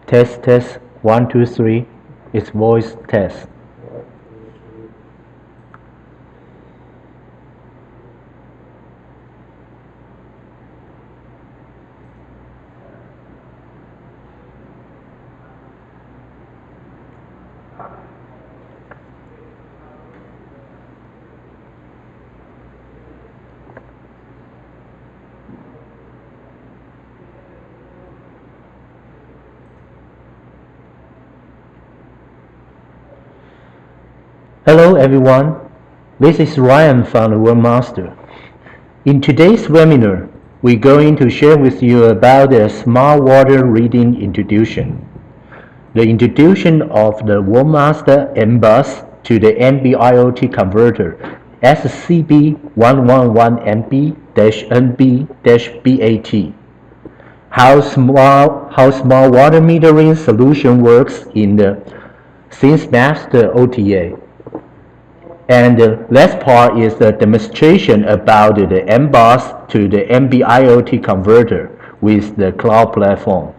Test, test, 1, 2, 3. It's voice test. Hello everyone, this is Ryan from the OneMaster. In today's webinar, we're going to share with you about the smart water reading introduction. The introduction of the OneMaster M-Bus to the NB-IoT converter SCB111MB-NB-BAT. How smart water metering solution works in the OneMaster OTA. And the last part is the demonstration about the M-Bus to the NB-IoT converter with the cloud platform.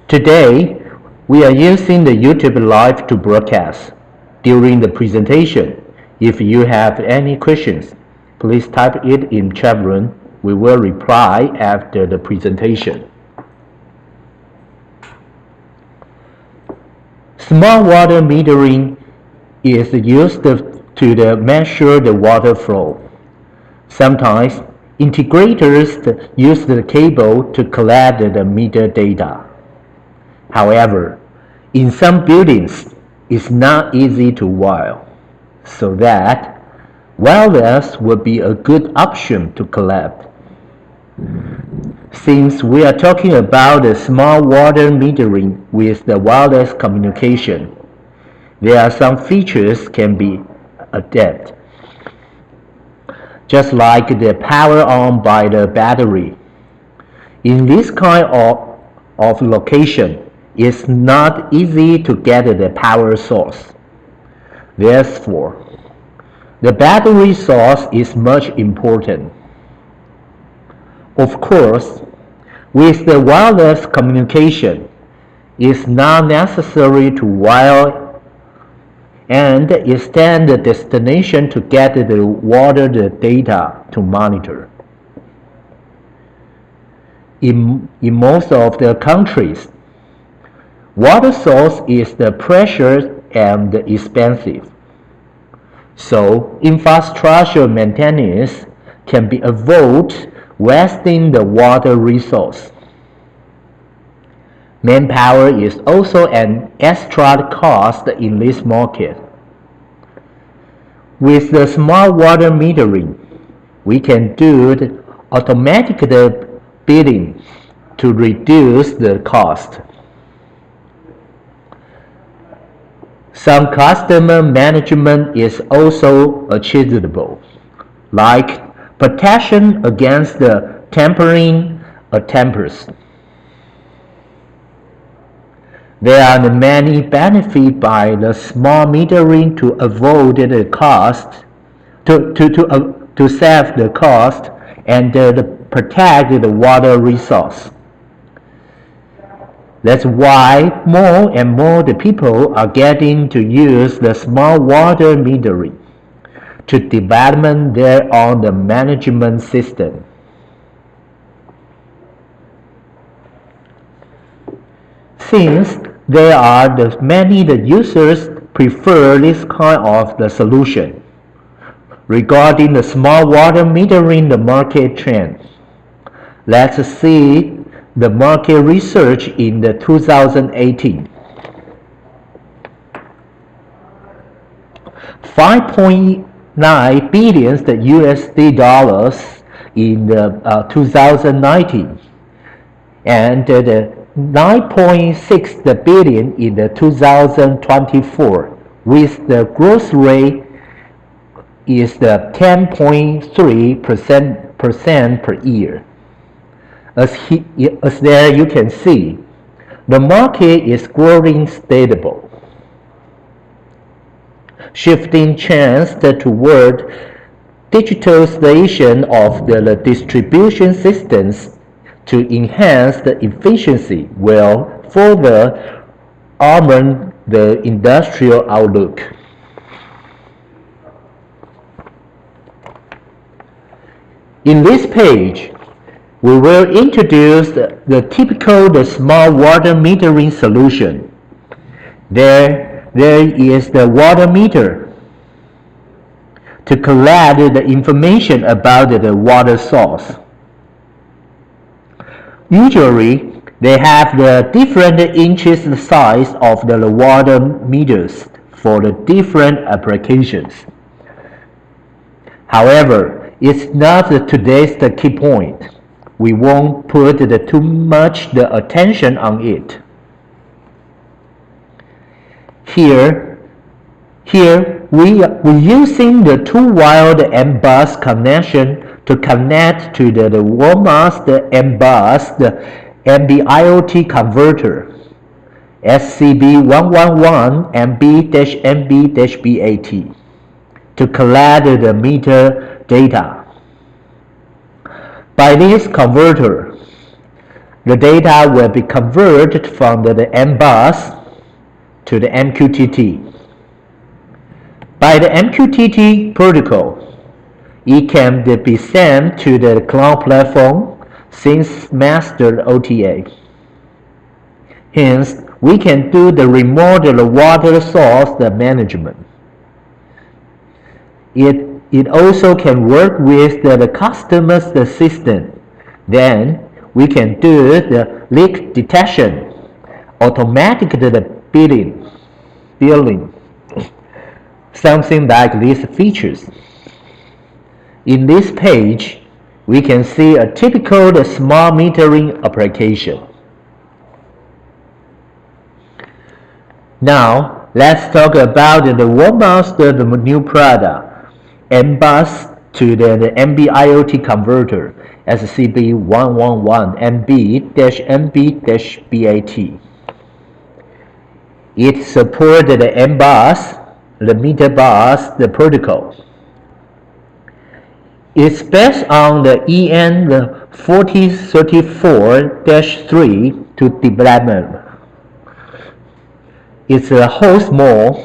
Today, we are using the YouTube Live to broadcast. During the presentation, if you have any questions, please type it in chat room. We will reply after the presentation. Smart water metering is used to measure the water flow. Sometimes integrators use the cable to collect the meter data. However, in some buildings, it's not easy to wire, so that wireless would be a good option to collect. Since we are talking about the smart water metering with the wireless communication, there are some features can be adapted, just like the power on by the battery. In this kind of location, it's not easy to get the power source. Therefore, the battery source is much important. Of course, with the wireless communication, it's not necessary to wire and extend the destination to get the water data to monitor. In most of the countries, water source is the pressure and expensive. So infrastructure maintenance can be avoided wasting the water resource. Manpower is also an extra cost in this market. With the smart water metering, we can do the automatic billing to reduce the cost. Some customer management is also achievable, like protection against the tampering attempts. There are many benefits by the smart metering to avoid the cost, to save the cost and protect the water resource. That's why more and more the people are getting to use the smart water metering to develop their own management system. Since there are many users prefer this kind of the solution. Regarding the smart water metering the market trend, let's see the market research in the 2018. 5.9 billion USD dollars in the 2019 and the 9.6 billion in the 2024, with the growth rate is the 10.3% per year. As there you can see, the market is growing stable, shifting trends toward digitalization of the distribution systems to enhance the efficiency will further armor the industrial outlook. In this page, we will introduce the typical smart water metering solution. There is the water meter to collect the information about the water source. Usually, they have the different inches size of the water meters for the different applications. However, it's not today's the key point. We won't put too much attention on it. Here we're using the two-wired M-bus connection to connect to the OneMaster M-bus, the NB-IoT converter, SCB111 NB-IoT, to collect the meter data. By this converter, the data will be converted from the M-bus to the MQTT. By the MQTT protocol, it can be sent to the cloud platform since mastered OTA. Hence, we can do the remote water source management. It also can work with the customer's system. Then, we can do the leak detection, automatic billing, something like these features. In this page, we can see a typical smart metering application. Now, let's talk about the OneMaster, the new product, M-bus to the NB-IoT converter, SCB111 NB-IoT. It supports the M-bus, the meter bus, the protocol. It's based on the EN 4034-3 to development. It's a host mode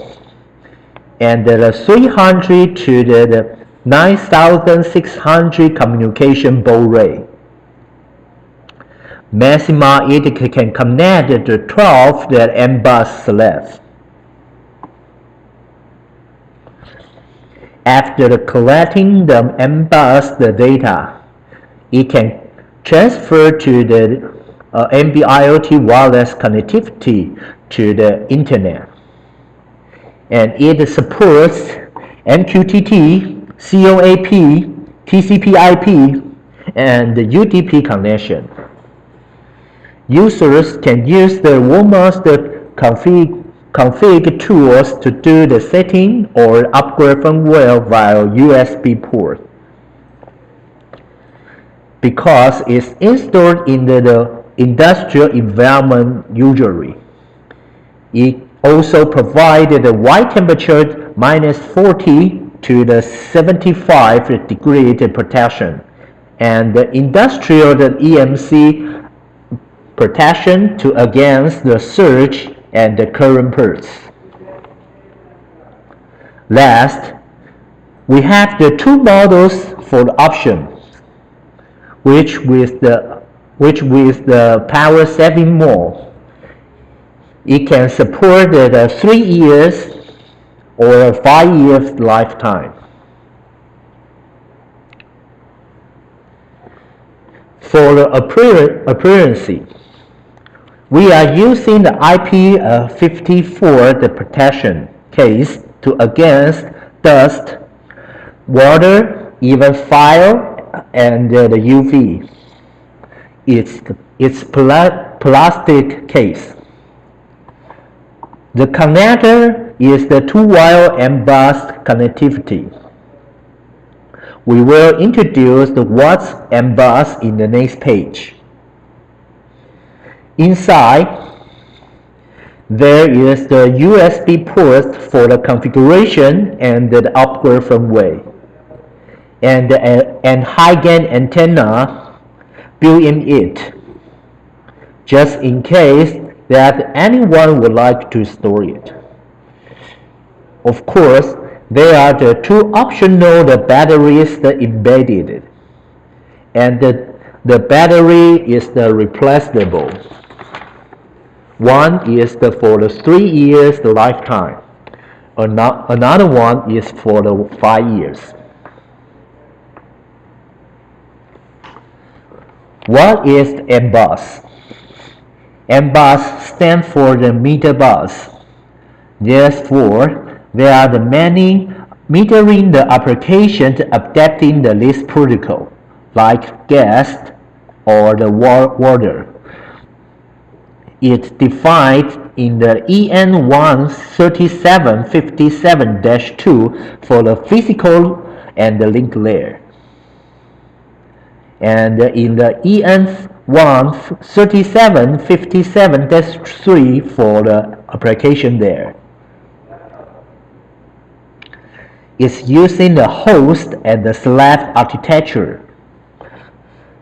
and the 300 to the 9600 communication baud rate. Maximum it can connect to 12 the M-bus slabs. After collecting the M-bus data, it can transfer to the NB-IoT wireless connectivity to the internet. And it supports MQTT, COAP, TCP/IP, and the UDP connection. Users can use the OneMaster config tools to do the setting or upgrade firmware via USB port. Because it's installed in the industrial environment usually. It also provided the wide temperature -40 to the 75 degree protection and the industrial EMC protection to against the surge and the current pulse. Last, we have the two models for the option, which with the power saving mode. It can support the 3 years or 5 years lifetime. For the appearance, we are using the IP54 the protection case to against dust, water, even fire, and the UV. It's plastic case. The connector is the two-wire M-bus connectivity. We will introduce the what's M-bus in the next page. Inside, there is the USB port for the configuration and the upgrade firmware, and high gain antenna built in it, just in case that anyone would like to store it. Of course, there are the two optional batteries embedded, and the battery is replaceable. One is for the 3 years lifetime. Another one is for the 5 years. What is NBus? NBus stands for the meter bus. Therefore, there are many metering applications adapting this protocol, like gas or the water. It's defined in the EN 13757-2 for the physical and the link layer, and in the EN 13757-3 for the application there. It's using the host and the slab architecture.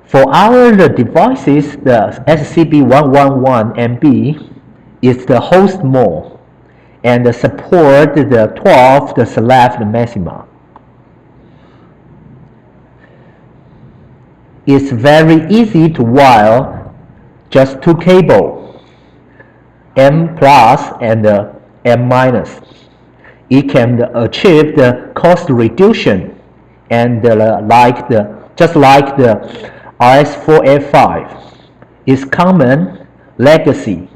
For our devices, the SCB111MB is the host mode and support the 12 slab maxima. It's very easy to wire, just two cables, M plus and M minus. It can achieve the cost reduction and just like the RS485 is common legacy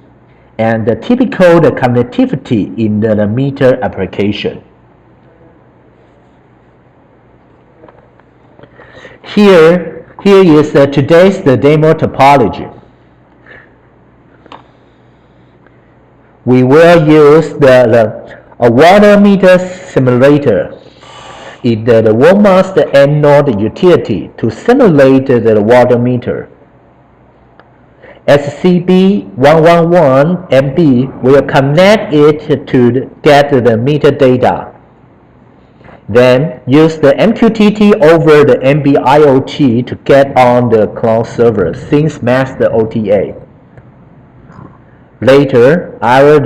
and the typical connectivity in the meter application. Here is today's demo topology. We will use a water meter simulator in the OneMaster node utility to simulate the water meter. SCB111MB will connect it to get the meter data. Then use the MQTT over the NB-IoT to get on the cloud server since master OTA. Later, our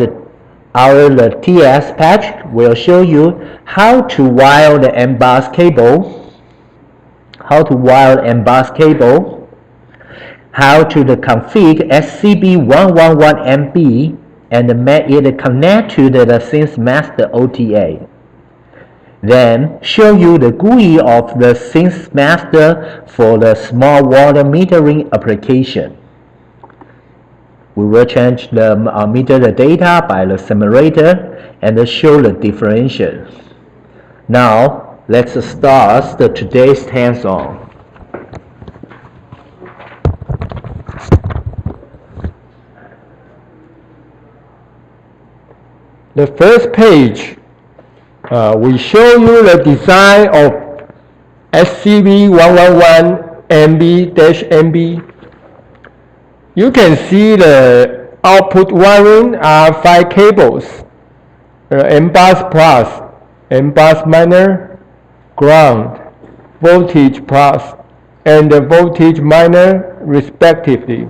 TS patch will show you how to wire the NBus cable, how to configure SCB111MB and make it connect to the Sync Master OTA. Then show you the GUI of the Sync Master for the small water metering application. We will change the meter data by the simulator and show the differential. Now, let's start today's hands-on. The first page, we show you the design of SCB111MB-MB. You can see the output wiring are 5 cables, NBus plus, NBus minor, ground, voltage plus, and the voltage minor respectively.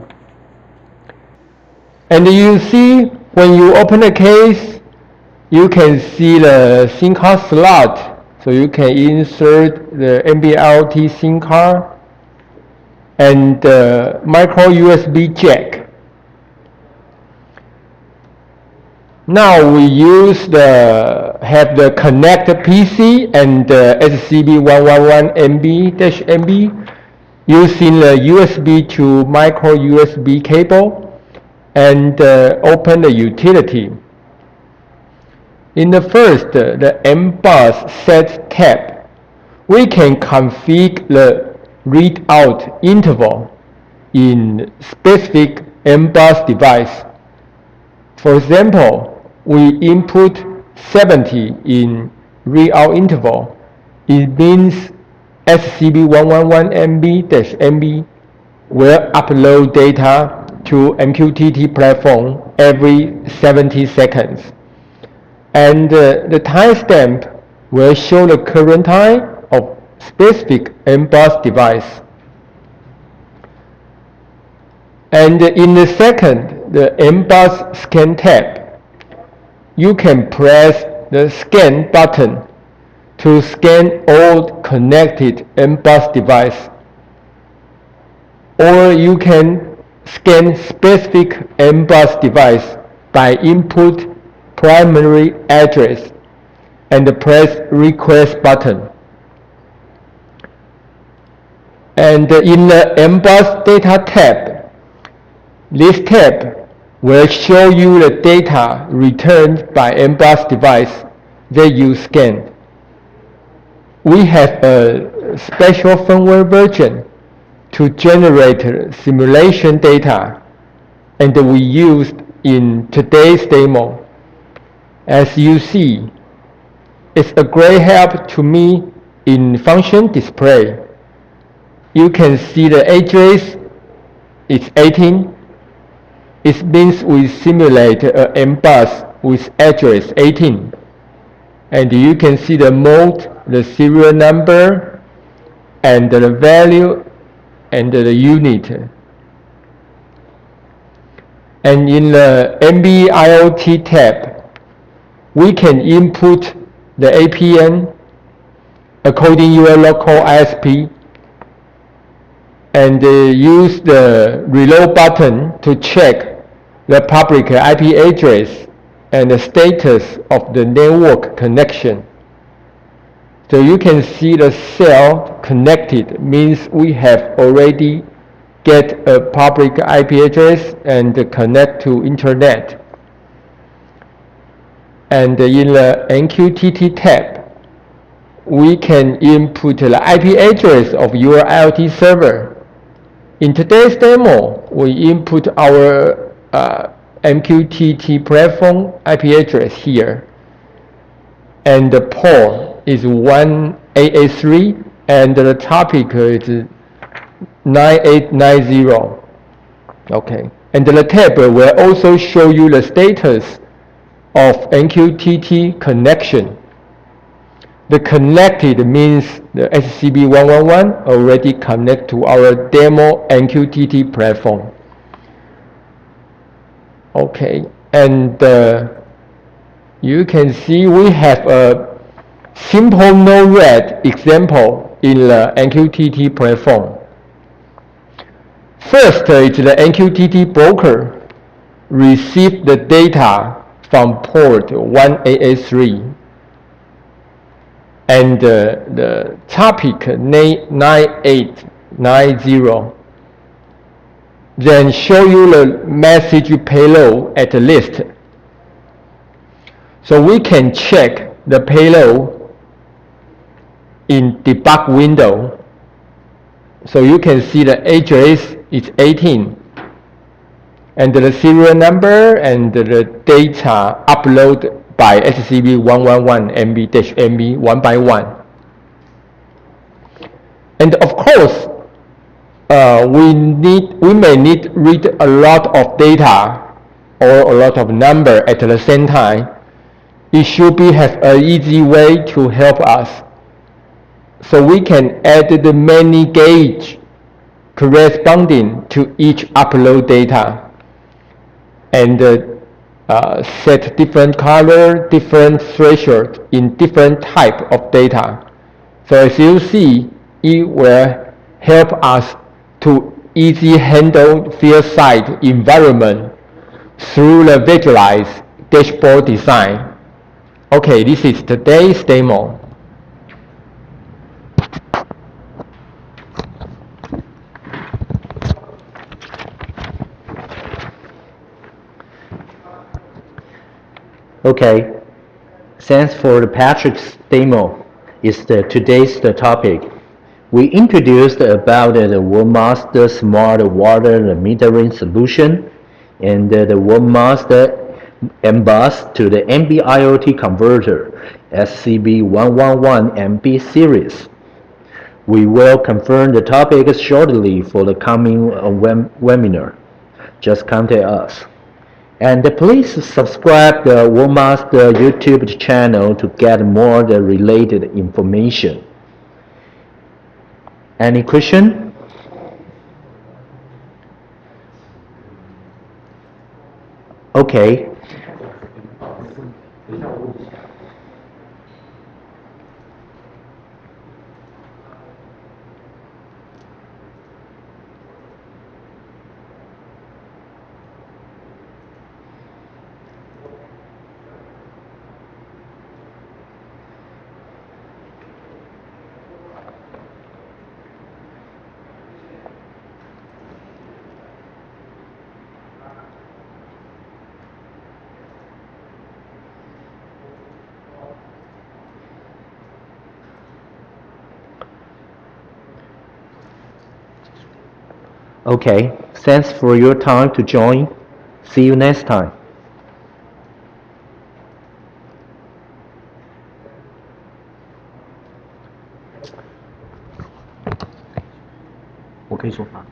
And you see when you open the case, you can see the SIM card slot, so you can insert the NB-IoT SIM card and the micro USB jack. Now we have the connected PC and the SCB111MB-MB using the USB to micro USB cable and open the utility. In the first, the NBus set tab, we can configure the readout interval in specific NBus device. For example, we input 70 in readout interval. It means SCB111MB-MB will upload data to MQTT platform every 70 seconds. And the timestamp will show the current time of specific NBus device. And in the second, the M-Bus Scan tab, you can press the Scan button to scan all connected M-Bus devices. Or you can scan specific M-Bus device by input primary address and press Request button. And in the M-Bus Data tab, this tab will show you the data returned by M-Bus device that you scanned. We have a special firmware version to generate simulation data, and we used in today's demo. As you see, it's a great help to me in function display. You can see the address is 18. It means we simulate a M-Bus with address 18. And you can see the mode, the serial number, and the value, and the unit. And in the NB-IoT tab, we can input the APN according your local ISP and use the reload button to check the public IP address and the status of the network connection. So you can see the cell connected means we have already get a public IP address and connect to internet. And in the MQTT tab, we can input the IP address of your IoT server. In today's demo, we input our MQTT platform IP address here. And the port is 188.3 and the topic is 9890. Okay. And the tab will also show you the status of MQTT connection. The connected means the SCB111 already connect to our demo MQTT platform. Okay, and you can see we have a simple no-read example in the MQTT platform. First is the MQTT broker receive the data from port 188.3 and the topic 9890, then show you the message payload at the list. So we can check the payload in debug window. So you can see the address is 18 and the serial number and the data upload by SCB111 MB-MB 1 by 1. And of course, we may need read a lot of data or a lot of number at the same time. It should be have an easy way to help us. So we can add the many gauge corresponding to each upload data and set different color, different threshold in different type of data. So as you see, it will help us to easily handle field side environment through the visualized dashboard design. Okay, this is today's demo. Okay, thanks for Patrick's demo. Is today's topic. We introduced about the OneMaster Smart Water Metering Solution and the OneMaster M-Bus to the NB-IoT converter SCB111MB series. We will confirm the topics shortly for the coming webinar. Just contact us. And please subscribe the OneMaster YouTube channel to get more related information. Any question? Okay. Okay, thanks for your time to join. See you next time. 我可以说话。